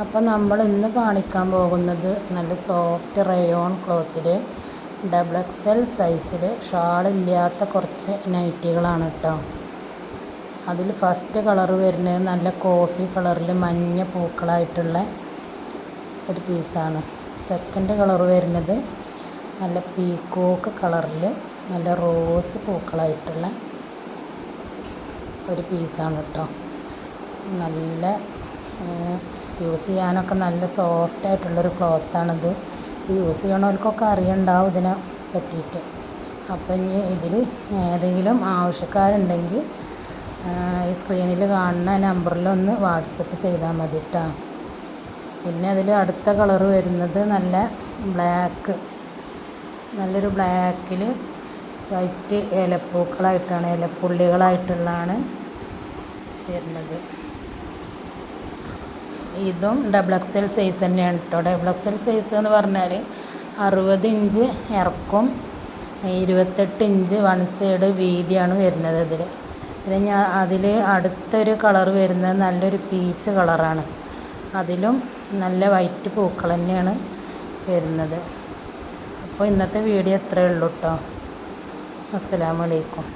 അപ്പോൾ നമ്മൾ ഇന്ന് കാണിക്കാൻ പോകുന്നത് നല്ല സോഫ്റ്റ് റയോൺ ക്ലോത്തിൽ XXL സൈസിൽ ഷാളില്ലാത്ത കുറച്ച് നൈറ്റികളാണ് കേട്ടോ. അതിൽ ഫസ്റ്റ് കളർ വരുന്നത് നല്ല കോഫി കളറിൽ മഞ്ഞ പൂക്കളായിട്ടുള്ള ഒരു പീസാണ്. സെക്കൻഡ് കളർ വരുന്നത് നല്ല പീക്കോക്ക് കളറിൽ നല്ല റോസ് പൂക്കളായിട്ടുള്ള ഒരു പീസാണ് കേട്ടോ. നല്ല യൂസ് ചെയ്യാനൊക്കെ നല്ല സോഫ്റ്റായിട്ടുള്ളൊരു ക്ലോത്താണിത്. ഇത് യൂസ് ചെയ്യണവർക്കൊക്കെ അറിയണ്ടാവും ഇതിനെ പറ്റിയിട്ട്. അപ്പം ഇനി ഇതിൽ ഏതെങ്കിലും ആവശ്യക്കാരുണ്ടെങ്കിൽ ഈ സ്ക്രീനിൽ കാണുന്ന നമ്പറിലൊന്ന് വാട്സപ്പ് ചെയ്താൽ മതി കേട്ടോ. പിന്നെ അതിൽ അടുത്ത കളർ വരുന്നത് നല്ല ബ്ലാക്ക്, നല്ലൊരു ബ്ലാക്കിൽ വൈറ്റ് ഇലപ്പൂക്കളായിട്ടാണ്, ഇലപ്പുള്ളികളായിട്ടുള്ളതാണ് വരുന്നത്. ഇതും XXL സൈസ് തന്നെയാണ് കേട്ടോ. XXL സൈസ് എന്ന് പറഞ്ഞാൽ 60 ഇഞ്ച് ഇറക്കും, 28 ഇഞ്ച് വൺ സൈഡ് വീതിയാണ് വരുന്നത് ഇതിൽ. പിന്നെ അതിൽ അടുത്തൊരു കളർ വരുന്നത് നല്ലൊരു പീച്ച് കളറാണ്. അതിലും നല്ല വൈറ്റ് പൂക്കൾ തന്നെയാണ് വരുന്നത്. അപ്പോൾ ഇന്നത്തെ വീഡിയോ ഇത്രയേ ഉള്ളൂ കേട്ടോ. അസ്സലാമു അലൈക്കും.